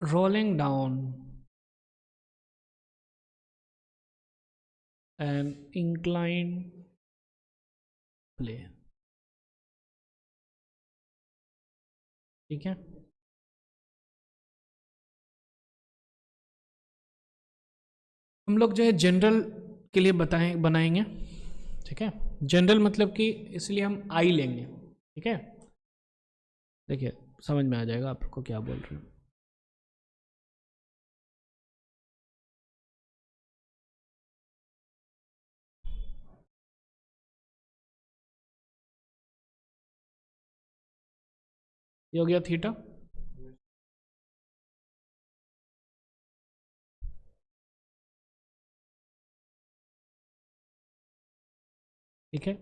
rolling down an inclined plane। ठीक है, हम लोग जो है जनरल के लिए बनाएंगे। ठीक है, जनरल मतलब कि इसलिए हम आई लेंगे। ठीक है, देखिए समझ में आ जाएगा आपको क्या बोल रहे हैं। ये हो गया थीटा। ठीक है,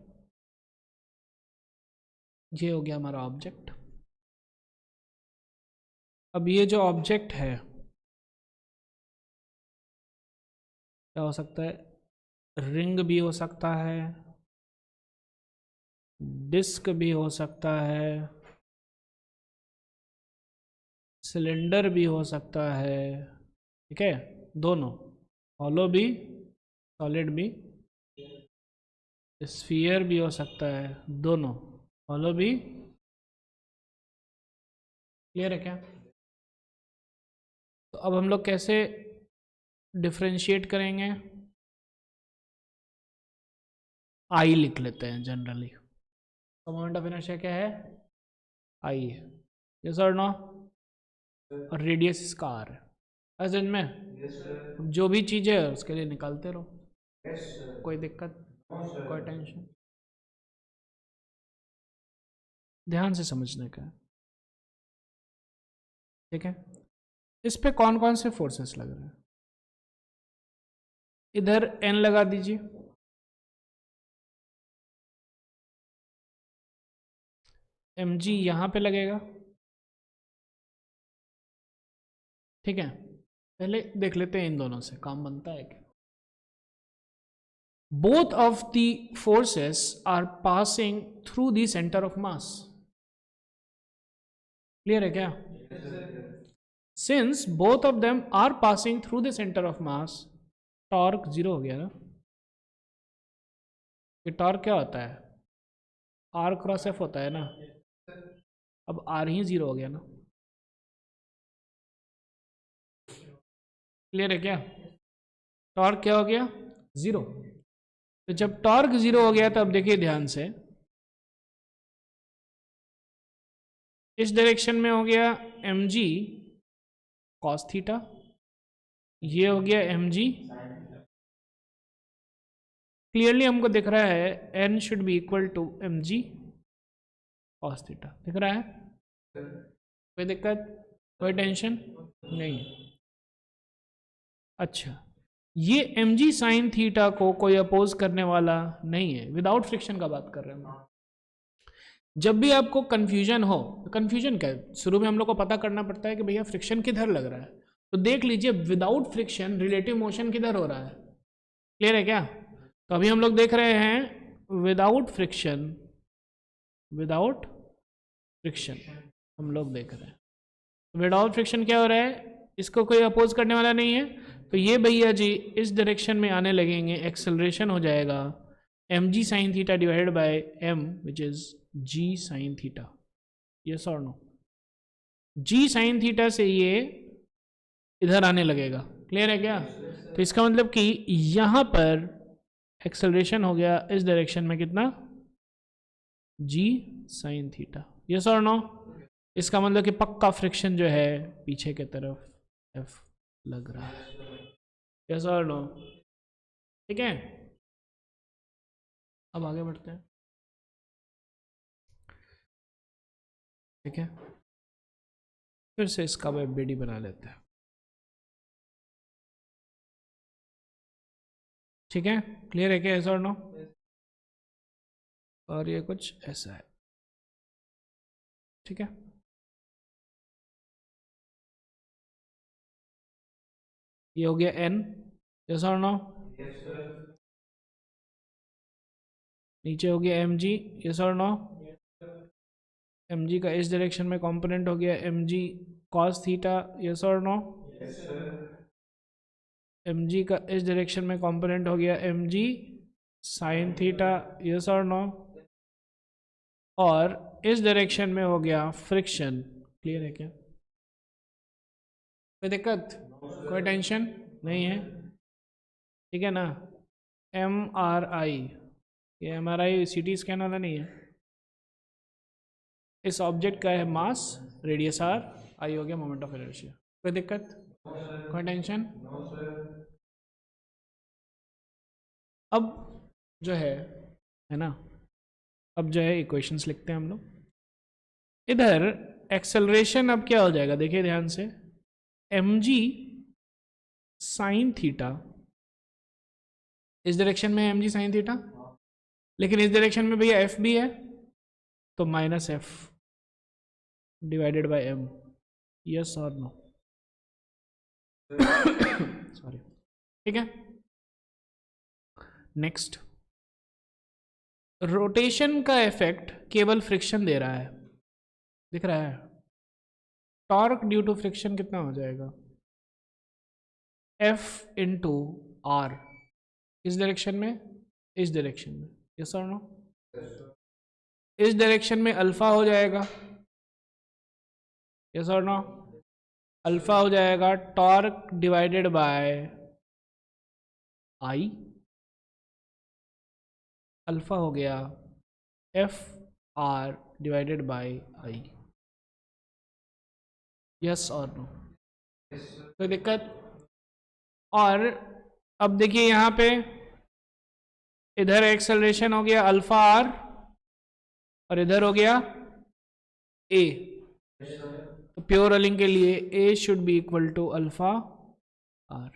ये हो गया हमारा ऑब्जेक्ट। अब ये जो ऑब्जेक्ट है क्या हो सकता है, रिंग भी हो सकता है, डिस्क भी हो सकता है, सिलेंडर भी हो सकता है। ठीक है, दोनों, हॉलो भी, सॉलिड भी, स्फीयर भी हो सकता है, दोनों, हॉलो भी। क्लियर है क्या? तो अब हम लोग कैसे डिफ्रेंशिएट करेंगे? आई लिख लेते हैं जनरली। तो मोमेंट ऑफ इनर्शिया क्या है, आई है। यस और नो? और रेडियस इसका आर है। समझ में? अब जो भी चीज़ है उसके लिए निकालते रहो, कोई दिक्कत, कोई टेंशन, ध्यान से समझने का है। ठीक है, इस पे कौन कौन से फोर्सेस लग रहे हैं? इधर एन लगा दीजिए, एम जी यहाँ पे लगेगा। ठीक है, पहले देख लेते हैं इन दोनों से काम बनता है क्या। Both of the forces are passing through the centre of mass. Clear है क्या? Since both of them are passing through the centre of mass, torque zero हो गया ना। ये टॉर्क क्या होता है, आर क्रॉस एफ होता है ना। अब आर ही जीरो हो गया ना। क्लियर है क्या? टॉर्क क्या हो गया, जीरो। तो जब टॉर्क जीरो हो गया तब देखिए ध्यान से, इस डायरेक्शन में हो गया एम जी कॉस थीटा, ये हो गया एम जी। क्लियरली हमको दिख रहा है N should be equal to M G cos theta, दिख रहा है? कोई दिक्कत, कोई टेंशन नहीं? अच्छा, ये एम जी साइन थीटा को कोई अपोज करने वाला नहीं है, विदाउट फ्रिक्शन का बात कर रहे हैं हम। जब भी आपको कंफ्यूजन हो, कंफ्यूजन क्या है, शुरू में हम लोग को पता करना पड़ता है कि भैया फ्रिक्शन किधर लग रहा है। तो देख लीजिए विदाउट फ्रिक्शन रिलेटिव मोशन किधर हो रहा है। क्लियर है क्या? तो अभी हम लोग देख रहे हैं विदाउट फ्रिक्शन, विदाउट फ्रिक्शन हम लोग देख रहे हैं। विदाउट फ्रिक्शन क्या हो रहा है, इसको कोई अपोज करने वाला नहीं है। तो ये भैया जी इस डायरेक्शन में आने लगेंगे, एक्सेलरेशन हो जाएगा M ji sine theta divided by M which is G sine theta. Yes और नो? जी साइन थीटा से ये इधर आने लगेगा। क्लियर है क्या? तो इसका मतलब कि यहां पर एक्सेलरेशन हो गया इस डायरेक्शन में कितना, जी साइन थीटा। यस और नो? इसका मतलब कि पक्का फ्रिक्शन जो है पीछे की तरफ एफ लग रहा है। यस और नो? ठीक है, अब आगे बढ़ते हैं। ठीक है, फिर से इसका वेब बीडी बना लेते हैं। ठीक है, क्लियर है क्या? यस और नो? और ये कुछ ऐसा है। ठीक है, ये हो गया एन। यस और नो? नीचे हो गया एम जी। यस और नो? एम जी का इस डायरेक्शन में कंपोनेंट हो गया एम जी कॉस थीटा, यस और नो? एम जी का इस डायरेक्शन में कंपोनेंट हो गया एम जी साइन थीटा, यस और नो? और इस डायरेक्शन में हो गया फ्रिक्शन। क्लियर है क्या? कोई दिक्कत, कोई टेंशन नहीं है? ठीक है ना? एम आर आई, ये M R I C T scan वाला नहीं है। इस ऑब्जेक्ट का है मास, रेडियस आर, आई हो गया मोमेंट ऑफ इनर्शिया। कोई दिक्कत, कोई टेंशन? अब जो है ना, अब जो है इक्वेशंस लिखते हैं हम लोग। इधर एक्सेलरेशन अब क्या हो जाएगा, देखिए ध्यान से, एम जी साइन थीटा, इस डायरेक्शन में एम जी साइन थीटा, लेकिन इस डायरेक्शन में भैया एफ भी है, तो minus F divided by M, yes और नो? सॉरी, ठीक है। नेक्स्ट, रोटेशन का इफेक्ट केवल फ्रिक्शन दे रहा है, दिख रहा है? टॉर्क ड्यू टू फ्रिक्शन कितना हो जाएगा? एफ इंटू आर, इस डायरेक्शन में, इस डायरेक्शन में, यस और नो? इस डायरेक्शन में अल्फा हो जाएगा, यस और नो? अल्फा हो जाएगा torque divided by I, alpha हो गया F R divided by I, yes और नो? कोई दिक्कत? और अब देखिए यहाँ पे, इधर एक्सेलरेशन हो गया अल्फा आर, और इधर हो गया ए, तो प्योर रोलिंग के लिए a should be equal to alpha r,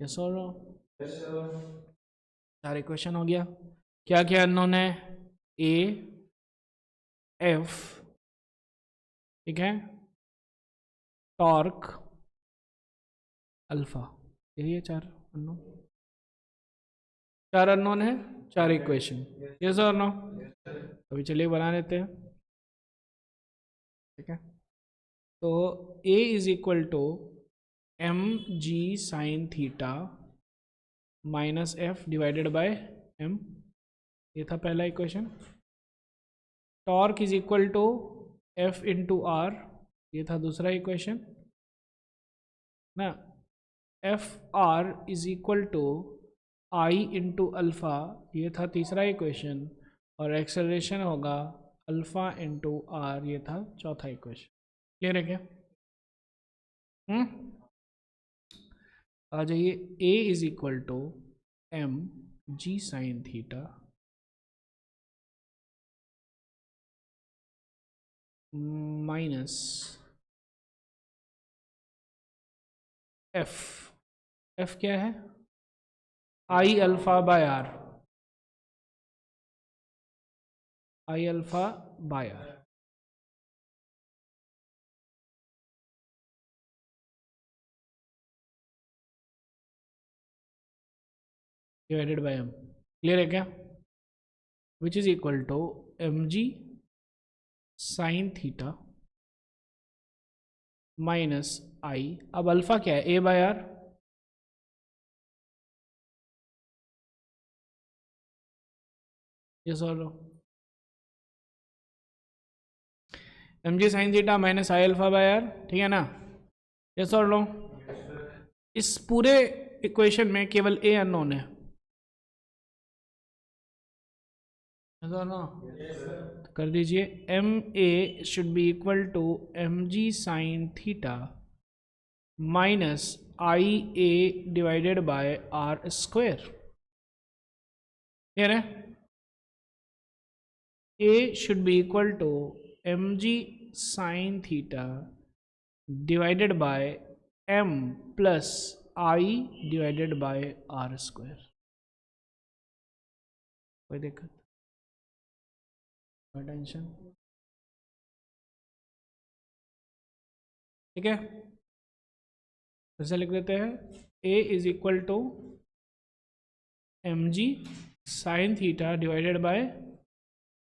yes और नो? चार इक्वेशन हो गया। क्या क्या अननोन है? ए, एफ, ठीक है, टॉर्क, अल्फा, यही है चार अननोन। चार अननोन है, चार इक्वेशन, यस और नो? अभी चलिए बना लेते हैं, ठीक है। तो a is equal to M G sine theta minus F divided by m, ये था पहला equation. Torque is equal to f into r, ये था दूसरा इक्वेशन ना। F r is equal to I into alpha, ये था तीसरा इक्वेशन, और एक्सेलरेशन होगा अल्फा इंटू आर, ये था चौथा इक्वेशन। क्लियर है क्या? आ जाइए, a is equal to M G sine theta minus f, f क्या है? I alpha by r, I alpha by r, divided by m. Clear है क्या? Which is equal to M G sine theta minus I, अब alpha क्या है? A by r, ये solve लो। M ji sine theta minus I alpha by r, ठीक है ना? ये सॉल्व लो। इस पूरे इक्वेशन में केवल ए अननोन है, तो कर दीजिए, m a should be equal to M G sine theta minus I a divided by r square. Clear है? A should be equal to M G sine theta divided by m plus I divided by r square. कोई दिक्कत, कोई tension? ठीक है, ऐसे लिख देते हैं, a is equal to M G sine theta divided by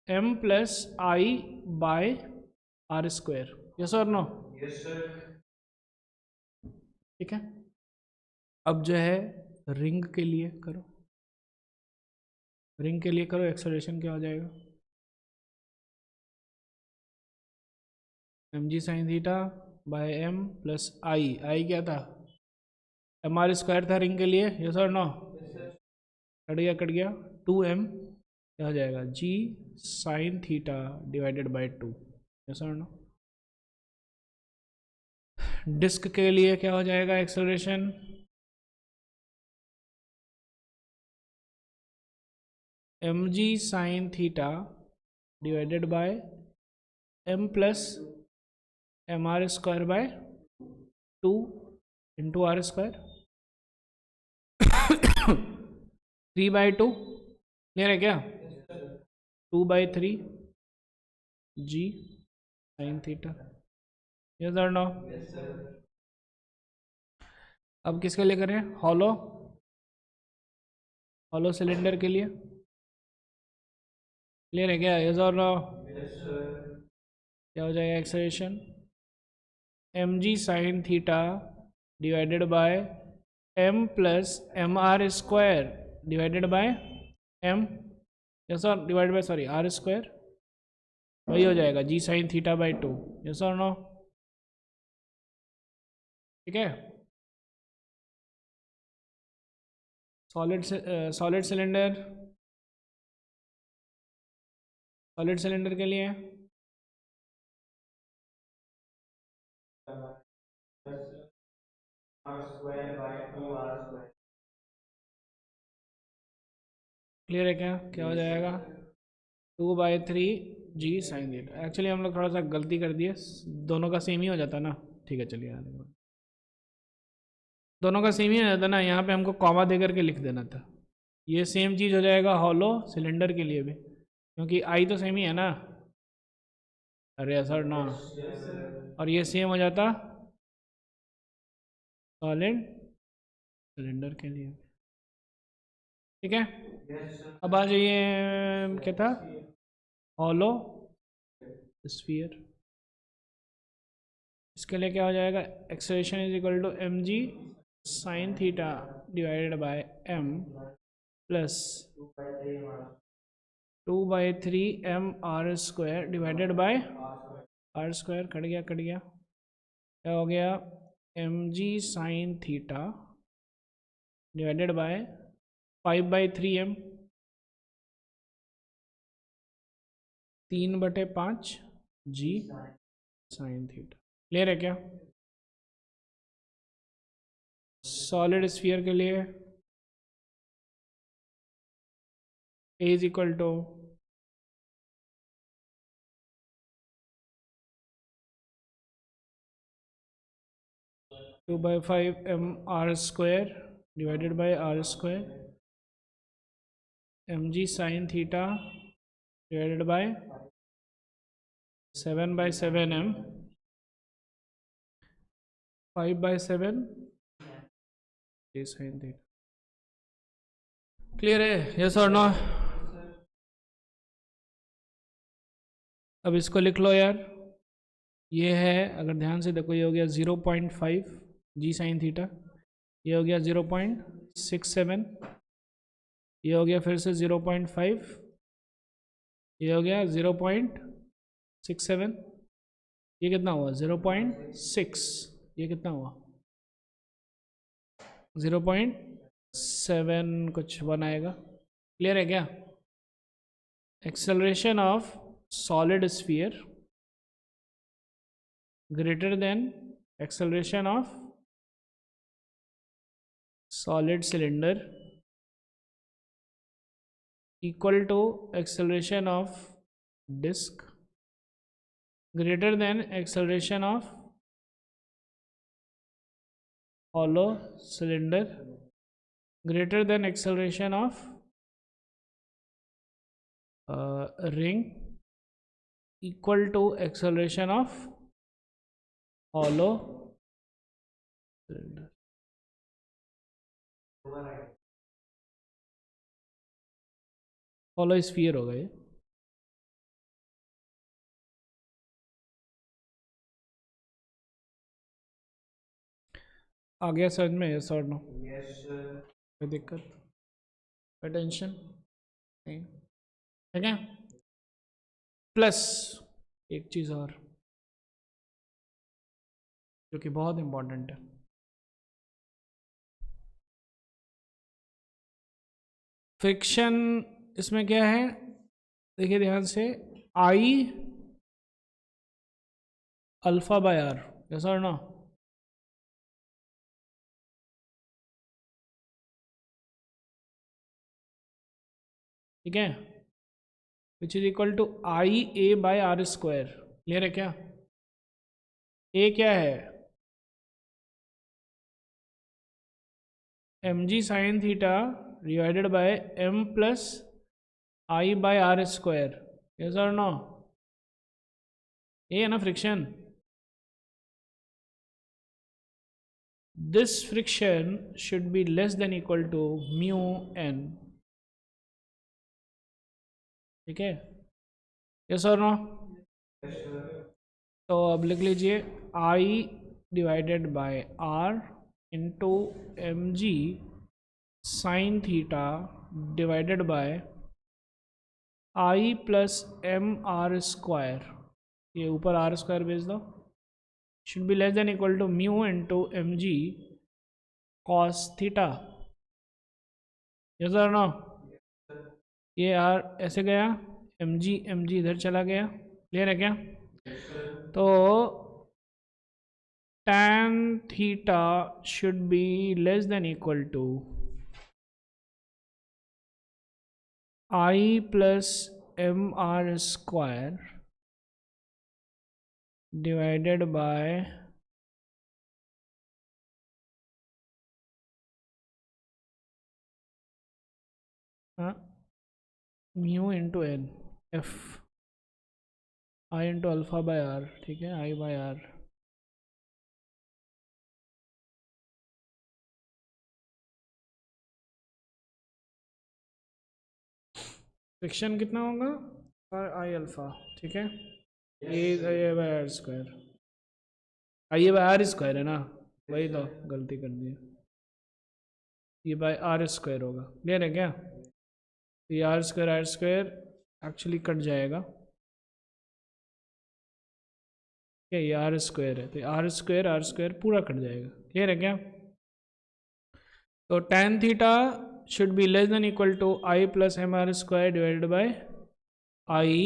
m plus I by r square. Yes और नो? ठीक है, अब जो है रिंग के लिए करो, रिंग के लिए करो, एक्सेलरेशन क्या हो जाएगा? mg sine theta by m plus I क्या था? mr स्क्वायर था रिंग के लिए, यस और नो? कट गया 2m क्या हो जाएगा? g sine theta divided by 2, yes और नो? डिस्क के लिए क्या हो जाएगा acceleration? mg sine theta divided by m plus mr square by 2 into R square 3/2 clear है क्या? 2/3 g साइन थीटा, यस और नो? अब किसके लिए करें? हॉलो, हॉलो सिलेंडर के लिए, क्लियर है क्या? यस और नो? क्या हो जाएगा acceleration? mg sine theta divided by m plus mr square divided by m, yes और divided by sorry r square, वही हो जाएगा g sine theta by 2, yes और नो? ठीक है, सॉलिड सिलेंडर, सॉलिड सिलेंडर के लिए क्लियर है क्या? क्या हो जाएगा? 2/3 जी साइन थीटा। एक्चुअली हम लोग थोड़ा सा गलती कर दिए, दोनों का सेम ही हो जाता ना। ठीक है चलिए, दोनों का सेम ही हो जाता ना, यहाँ पे हमको कॉमा दे करके लिख देना था। ये सेम चीज़ हो जाएगा हॉलो सिलेंडर के लिए भी, क्योंकि आई तो सेम ही है ना। अरे सर ना, और ये सेम हो जाता सॉलिड सिलेंडर के लिए। ठीक है, अब आ जाइए, क्या था? हॉलो स्फीयर, इसके लिए क्या हो जाएगा? Acceleration is equal to mg sine theta divided by m plus 2/3 mr square divided by r square, cut गया क्या हो गया? mg sine theta divided by 5/3m, 3/5 g sine theta. Clear है क्या? सॉलिड स्फीयर के लिए A is equal to 2/5 mr square divided by r square, mg sine theta divided by 7/7m, 5/7 j sine theta. Clear है, yes और no? अब इसको लिख लो यार, ये है, अगर ध्यान से देखो, ये हो गया 0.5 जी साइन थीटा, ये हो गया 0.67, ये हो गया फिर से 0.5, ये हो गया 0.67, ये कितना हुआ? 0.6, ये कितना हुआ? 0.7 कुछ वन आएगा। क्लियर है क्या? Acceleration of solid sphere greater than acceleration of solid cylinder equal to acceleration of disk greater than acceleration of hollow cylinder greater than acceleration of ring equal to acceleration of hollow cylinder। hollow sphere होगा ये। आ गया समझ में? Yes और no? कोई दिक्कत? Attention नहीं, ठीक है। प्लस एक चीज़ और जो कि बहुत इंपॉर्टेंट है, फ्रिक्शन इसमें क्या है, देखिए ध्यान से, I alpha by r, yes और नो? ठीक है, which is equal to I a by r square. Clear है क्या? ए क्या है? M ji sine theta divided by m plus I by r square, yes और नो? ये है ना friction. This friction should be less than equal to mu N, ठीक है, यस और नो? तो अब लिख लीजिए I divided by are into m ji sine theta divided by I plus m r square, ये ऊपर आर स्क्वायर भेज दो, should be less than equal to mu into m ji cos theta, yes और no? ये r ऐसे गया, M जी इधर चला गया। क्लियर है क्या? तो tan theta should be less than equal to I plus m r square divided by mu into N F I into alpha by r, ठीक है, आई बाय आर। फ्रिक्शन कितना होगा? आई अल्फा, ठीक है, ये by r square, I by r square है ना, वही तो गलती कर दी, ये बाय आर स्क्वायर होगा। क्लियर है क्या? ये आर स्क्वायर एक्चुअली कट जाएगा, क्या ये आर स्क्वायर है, तो आर स्क्वायर पूरा कट जाएगा। क्लियर है क्या? तो tan theta should be less than equal to I plus m r square divided by I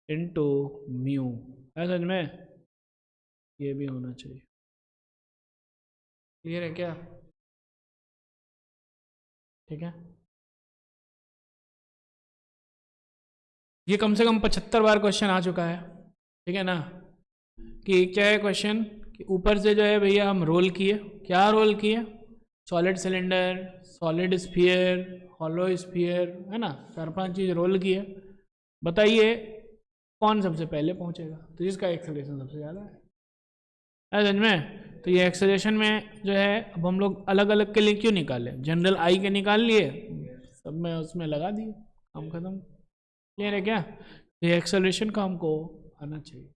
into mu, है समझ में? ये भी होना चाहिए। क्लियर है क्या? ठीक है, ये कम से कम 75 बार क्वेश्चन आ चुका है, ठीक है ना? कि क्या है क्वेश्चन, कि ऊपर से जो है भैया हम रोल किए, क्या रोल किए? Solid cylinder, solid sphere, hollow sphere, है ना, 4-5 चीज़ रोल किए, बताइए कौन सबसे पहले पहुंचेगा, तो जिसका एक्सेलरेशन सबसे ज़्यादा है समझ में? तो ये एक्सेलरेशन में जो है, अब हम लोग अलग अलग के लिए क्यों निकाले, जनरल आई के निकाल लिए, सब में उसमें लगा दिए, काम खत्म। क्लियर है क्या? ये एक्सेलरेशन का हमको आना चाहिए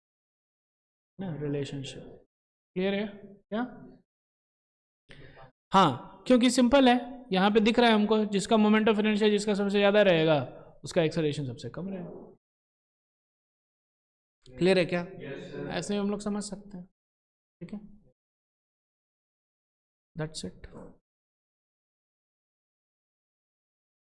ना, रिलेशनशिप। क्लियर है क्या? हाँ, क्योंकि सिंपल है, यहाँ पे दिख रहा है हमको, जिसका मोमेंट ऑफ इनर्शिया जिसका सबसे ज़्यादा रहेगा उसका एक्सेलरेशन सबसे कम रहेगा। क्लियर है क्या? ऐसे हम लोग समझ सकते हैं, ठीक है, दैट्स इट।